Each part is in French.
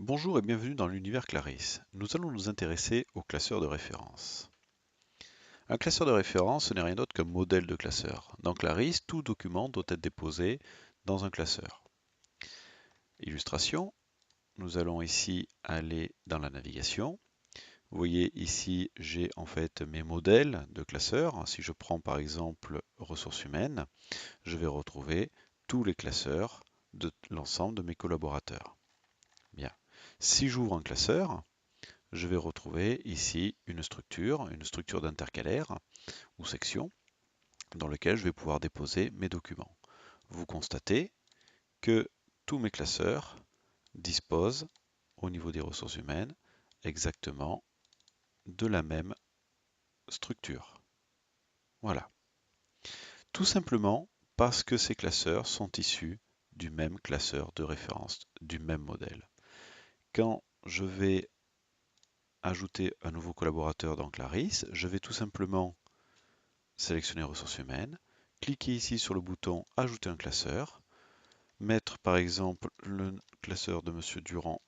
Bonjour et bienvenue dans l'univers Clarisse. Nous allons nous intéresser au classeur de référence. Un classeur de référence, ce n'est rien d'autre qu'un modèle de classeur. Dans Clarisse, tout document doit être déposé dans un classeur. Illustration, nous allons ici aller dans la navigation. Vous voyez ici, j'ai en fait mes modèles de classeurs. Si je prends par exemple ressources humaines, je vais retrouver tous les classeurs de l'ensemble de mes collaborateurs. Bien. Si j'ouvre un classeur, je vais retrouver ici une structure d'intercalaire ou section dans laquelle je vais pouvoir déposer mes documents. Vous constatez que tous mes classeurs disposent au niveau des ressources humaines exactement de la même structure. Voilà. Tout simplement parce que ces classeurs sont issus du même classeur de référence, du même modèle. Quand je vais ajouter un nouveau collaborateur dans Clarisse, je vais tout simplement sélectionner ressources humaines, cliquer ici sur le bouton ajouter un classeur, mettre par exemple le classeur de Monsieur Durand,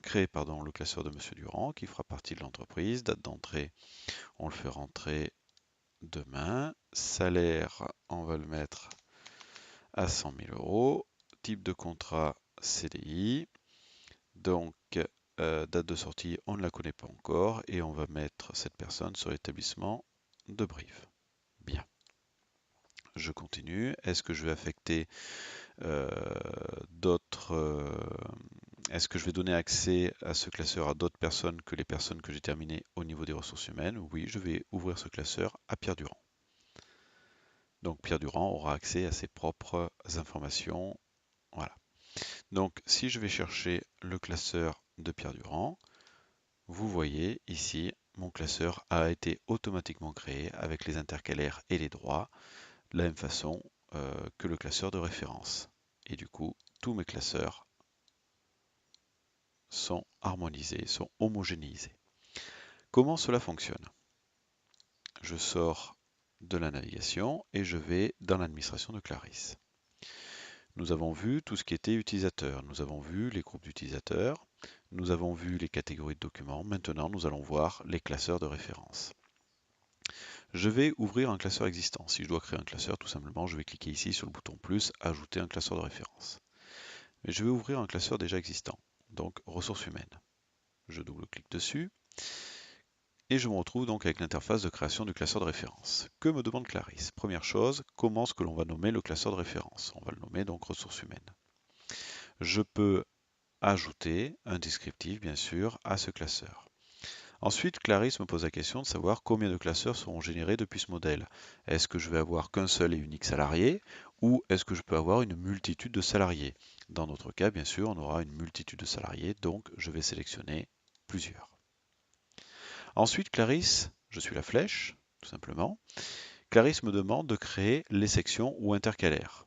créer le classeur de Monsieur Durand qui fera partie de l'entreprise, date d'entrée, on le fait rentrer demain, salaire, on va le mettre à 100 000 euros, type de contrat CDI, donc date de sortie, on ne la connaît pas encore et on va mettre cette personne sur l'établissement de Brive. Bien. Je continue. Est-ce que je vais affecter euh, d'autres... est-ce que je vais donner accès à ce classeur à d'autres personnes que les personnes que j'ai terminées au niveau des ressources humaines? Oui, je vais ouvrir ce classeur à Pierre Durand. Donc Pierre Durand aura accès à ses propres informations. Voilà. Donc si je vais chercher le classeur de Pierre Durand, vous voyez ici, mon classeur a été automatiquement créé avec les intercalaires et les droits, de la même façon que le classeur de référence. Et du coup, tous mes classeurs sont harmonisés, sont homogénéisés. Comment cela fonctionne? Je sors de la navigation et je vais dans l'administration de Clarisse. Nous avons vu tout ce qui était utilisateur, nous avons vu les groupes d'utilisateurs, nous avons vu les catégories de documents. Maintenant, nous allons voir les classeurs de référence. Je vais ouvrir un classeur existant. Si je dois créer un classeur, tout simplement, je vais cliquer ici sur le bouton plus, ajouter un classeur de référence. Mais je vais ouvrir un classeur déjà existant, donc ressources humaines. Je double-clique dessus et je me retrouve donc avec l'interface de création du classeur de référence. Que me demande Clarisse? Première chose, comment est-ce que l'on va nommer le classeur de référence? On va le nommer donc ressources humaines. Je peux ajouter un descriptif, bien sûr, à ce classeur. Ensuite, Clarisse me pose la question de savoir combien de classeurs seront générés depuis ce modèle. Est-ce que je vais avoir qu'un seul et unique salarié ou est-ce que je peux avoir une multitude de salariés? Dans notre cas, bien sûr, on aura une multitude de salariés, donc je vais sélectionner plusieurs. Ensuite, Clarisse, je suis la flèche, tout simplement. Clarisse me demande de créer les sections ou intercalaires.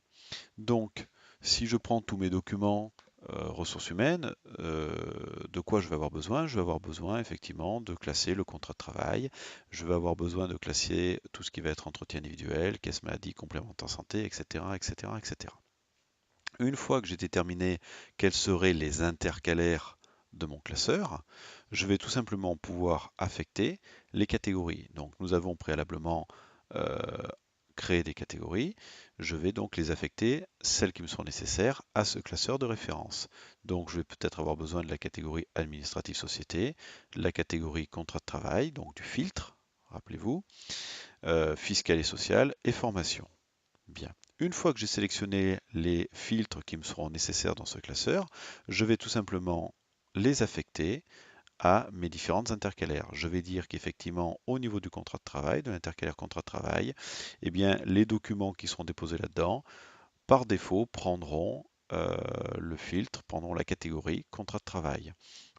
Donc, si je prends tous mes documents ressources humaines, de quoi je vais avoir besoin? Je vais avoir besoin effectivement de classer le contrat de travail, je vais avoir besoin de classer tout ce qui va être entretien individuel, caisse maladie, complémentaire santé, etc., etc., etc. Une fois que j'ai déterminé quels seraient les intercalaires de mon classeur, je vais tout simplement pouvoir affecter les catégories. Donc nous avons préalablement euh, créé des catégories. Je vais donc les affecter, celles qui me sont nécessaires, à ce classeur de référence. Donc je vais peut-être avoir besoin de la catégorie administrative société, la catégorie contrat de travail, donc du filtre, rappelez-vous, fiscal et social et formation. Bien. Une fois que j'ai sélectionné les filtres qui me seront nécessaires dans ce classeur, je vais tout simplement les affecter à mes différentes intercalaires. Je vais dire qu'effectivement, au niveau du contrat de travail, de l'intercalaire contrat de travail, eh bien, les documents qui seront déposés là-dedans, par défaut, prendront le filtre, prendront la catégorie contrat de travail.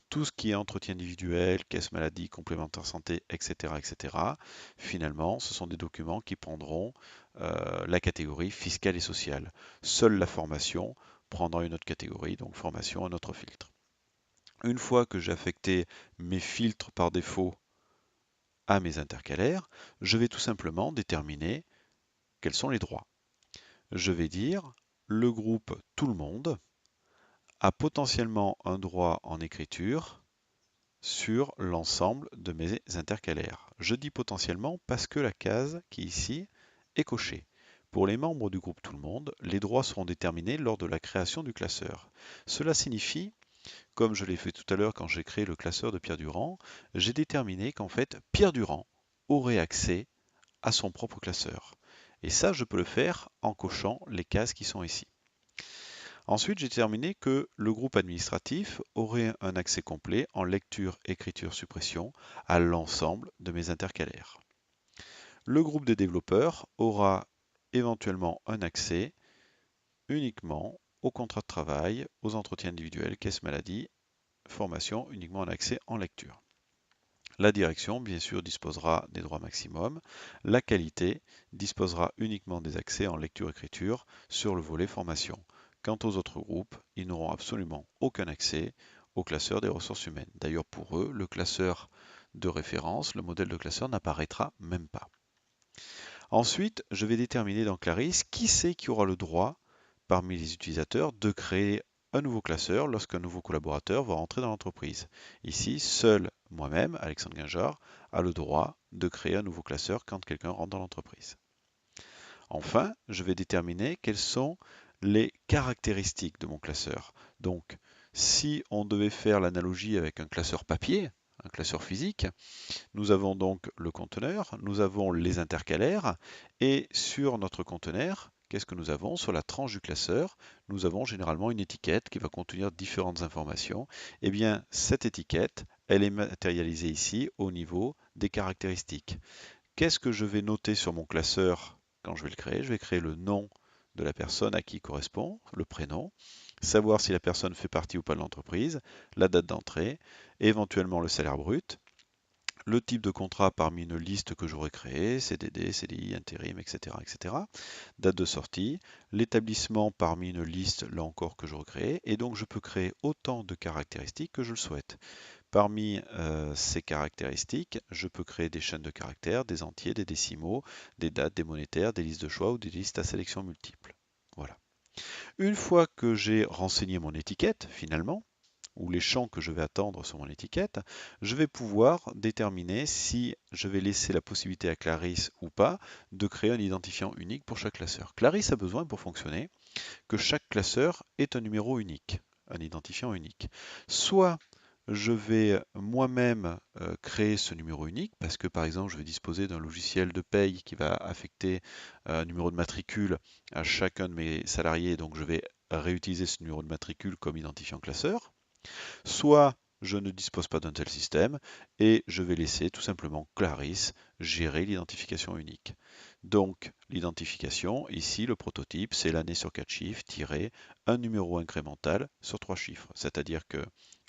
Tout ce qui est entretien individuel, caisse maladie, complémentaire santé, etc., etc., finalement, ce sont des documents qui prendront la catégorie fiscale et sociale. Seule la formation prendra une autre catégorie, donc formation, un autre filtre. Une fois que j'ai affecté mes filtres par défaut à mes intercalaires, je vais tout simplement déterminer quels sont les droits. Je vais dire le groupe tout le monde a potentiellement un droit en écriture sur l'ensemble de mes intercalaires. Je dis potentiellement parce que la case qui est ici est cochée. Pour les membres du groupe Tout le monde, les droits seront déterminés lors de la création du classeur. Cela signifie, comme je l'ai fait tout à l'heure quand j'ai créé le classeur de Pierre Durand, j'ai déterminé qu'en fait Pierre Durand aurait accès à son propre classeur. Et ça, je peux le faire en cochant les cases qui sont ici. Ensuite, j'ai déterminé que le groupe administratif aurait un accès complet en lecture, écriture, suppression à l'ensemble de mes intercalaires. Le groupe des développeurs aura éventuellement un accès uniquement aux contrats de travail, aux entretiens individuels, caisse maladie, formation, uniquement un accès en lecture. La direction, bien sûr, disposera des droits maximum. La qualité disposera uniquement des accès en lecture-écriture sur le volet formation. Quant aux autres groupes, ils n'auront absolument aucun accès au classeur des ressources humaines. D'ailleurs, pour eux, le classeur de référence, le modèle de classeur n'apparaîtra même pas. Ensuite, je vais déterminer dans Clarisse qui c'est qui aura le droit, parmi les utilisateurs, de créer un nouveau classeur lorsqu'un nouveau collaborateur va rentrer dans l'entreprise. Ici, seul moi-même, Alexandre Guinjard, a le droit de créer un nouveau classeur quand quelqu'un rentre dans l'entreprise. Enfin, je vais déterminer quelles sont les caractéristiques de mon classeur. Donc, si on devait faire l'analogie avec un classeur papier, un classeur physique, nous avons donc le conteneur, nous avons les intercalaires, et sur notre conteneur, qu'est-ce que nous avons? Sur la tranche du classeur, nous avons généralement une étiquette qui va contenir différentes informations. Eh bien, cette étiquette, elle est matérialisée ici au niveau des caractéristiques. Qu'est-ce que je vais noter sur mon classeur quand je vais le créer? Je vais créer le nom de la personne à qui il correspond, le prénom, savoir si la personne fait partie ou pas de l'entreprise, la date d'entrée, éventuellement le salaire brut, le type de contrat parmi une liste que j'aurais créée, CDD, CDI, intérim, etc., etc. Date de sortie, l'établissement parmi une liste, là encore, que j'aurais créée, et donc je peux créer autant de caractéristiques que je le souhaite. Parmi ces caractéristiques, je peux créer des chaînes de caractères, des entiers, des décimaux, des dates, des monétaires, des listes de choix ou des listes à sélection multiple. Voilà. Une fois que j'ai renseigné mon étiquette, finalement, ou les champs que je vais attendre sur mon étiquette, je vais pouvoir déterminer si je vais laisser la possibilité à Clarisse ou pas de créer un identifiant unique pour chaque classeur. Clarisse a besoin pour fonctionner que chaque classeur ait un numéro unique, un identifiant unique. Soit je vais moi-même créer ce numéro unique parce que par exemple je vais disposer d'un logiciel de paye qui va affecter un numéro de matricule à chacun de mes salariés, donc je vais réutiliser ce numéro de matricule comme identifiant classeur. Soit je ne dispose pas d'un tel système et je vais laisser tout simplement Clarisse gérer l'identification unique. Donc l'identification, ici le prototype, c'est l'année sur 4 chiffres tiré un numéro incrémental sur 3 chiffres. C'est-à-dire que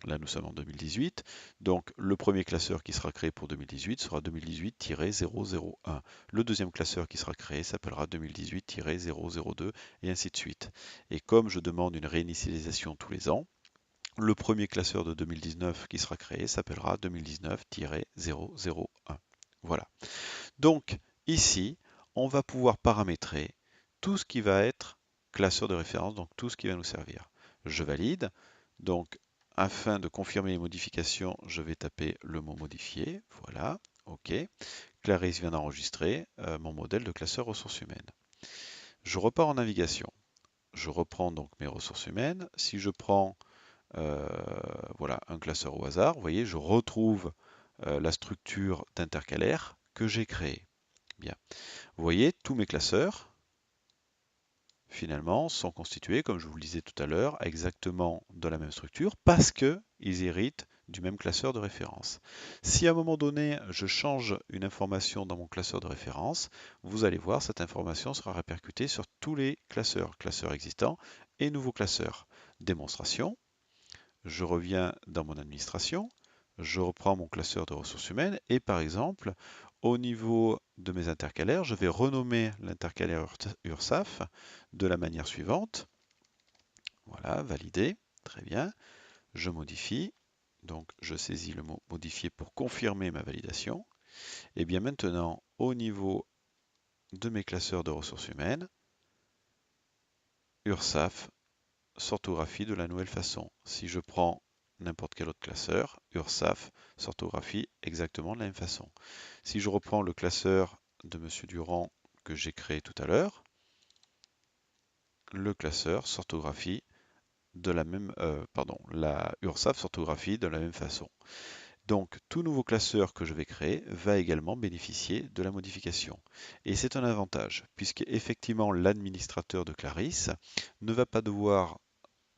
là nous sommes en 2018, donc le premier classeur qui sera créé pour 2018 sera 2018-001. Le deuxième classeur qui sera créé s'appellera 2018-002 et ainsi de suite. Et comme je demande une réinitialisation tous les ans, le premier classeur de 2019 qui sera créé s'appellera 2019-001. Voilà. Donc ici, on va pouvoir paramétrer tout ce qui va être classeur de référence, donc tout ce qui va nous servir. Je valide. Donc afin de confirmer les modifications, je vais taper le mot modifier. Voilà. OK. Clarisse vient d'enregistrer mon modèle de classeur ressources humaines. Je repars en navigation. Je reprends donc mes ressources humaines. Si je prends voilà, un classeur au hasard, vous voyez, je retrouve la structure d'intercalaire que j'ai créée. Bien. Vous voyez, tous mes classeurs, finalement, sont constitués, comme je vous le disais tout à l'heure, exactement de la même structure parce qu'ils héritent du même classeur de référence. Si à un moment donné, je change une information dans mon classeur de référence, vous allez voir, cette information sera répercutée sur tous les classeurs existants et nouveaux classeurs. Démonstration. Je reviens dans mon administration, je reprends mon classeur de ressources humaines et par exemple, au niveau de mes intercalaires, je vais renommer l'intercalaire URSAF de la manière suivante. Voilà, valider, très bien. Je modifie, donc je saisis le mot modifier pour confirmer ma validation. Et bien maintenant, au niveau de mes classeurs de ressources humaines, URSAF s'orthographie de la nouvelle façon. Si je prends n'importe quel autre classeur, URSAF s'orthographie exactement de la même façon. Si je reprends le classeur de Monsieur Durand que j'ai créé tout à l'heure, le classeur s'orthographie de la même, la URSAF s'orthographie de la même façon. Donc, tout nouveau classeur que je vais créer va également bénéficier de la modification. Et c'est un avantage, puisque effectivement l'administrateur de Clarisse ne va pas devoir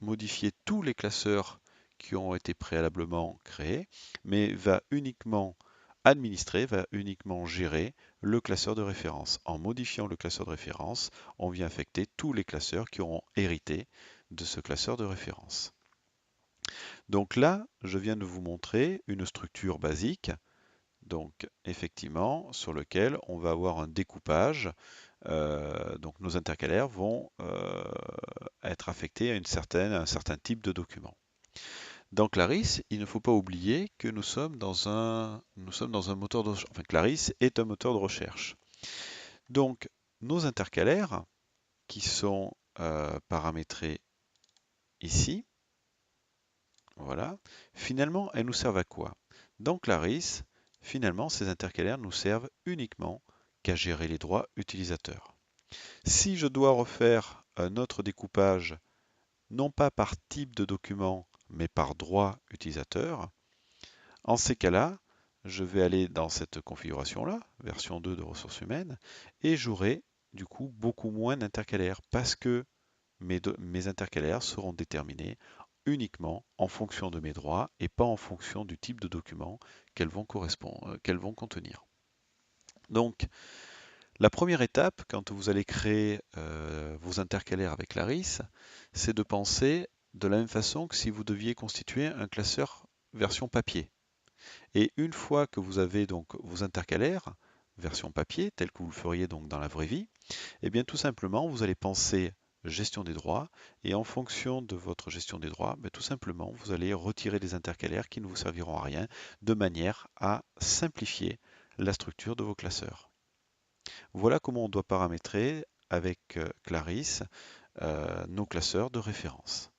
modifier tous les classeurs qui ont été préalablement créés, mais va uniquement administrer, va uniquement gérer le classeur de référence. En modifiant le classeur de référence, on vient affecter tous les classeurs qui auront hérité de ce classeur de référence. Donc là, je viens de vous montrer une structure basique, donc effectivement, sur lequel on va avoir un découpage. Donc nos intercalaires vont être affectés à un certain type de document. Dans Clarisse, il ne faut pas oublier que nous sommes dans un moteur de recherche. Enfin, Clarisse est un moteur de recherche. Donc, nos intercalaires, qui sont paramétrés ici, voilà, finalement, elles nous servent à quoi? Dans Clarisse, finalement, ces intercalaires nous servent uniquement qu'à gérer les droits utilisateurs. Si je dois refaire un autre découpage, non pas par type de document, mais par droit utilisateur, en ces cas-là, je vais aller dans cette configuration-là, version 2 de ressources humaines, et j'aurai du coup beaucoup moins d'intercalaires parce que mes intercalaires seront déterminés uniquement en fonction de mes droits et pas en fonction du type de document qu'elles vont contenir. Donc, la première étape, quand vous allez créer vos intercalaires avec Clarisse, c'est de penser de la même façon que si vous deviez constituer un classeur version papier. Et une fois que vous avez donc vos intercalaires, version papier, tel que vous le feriez donc dans la vraie vie, eh bien tout simplement, vous allez penser gestion des droits, et en fonction de votre gestion des droits, tout simplement, vous allez retirer des intercalaires qui ne vous serviront à rien, de manière à simplifier la structure de vos classeurs. Voilà comment on doit paramétrer avec Clarisse nos classeurs de référence.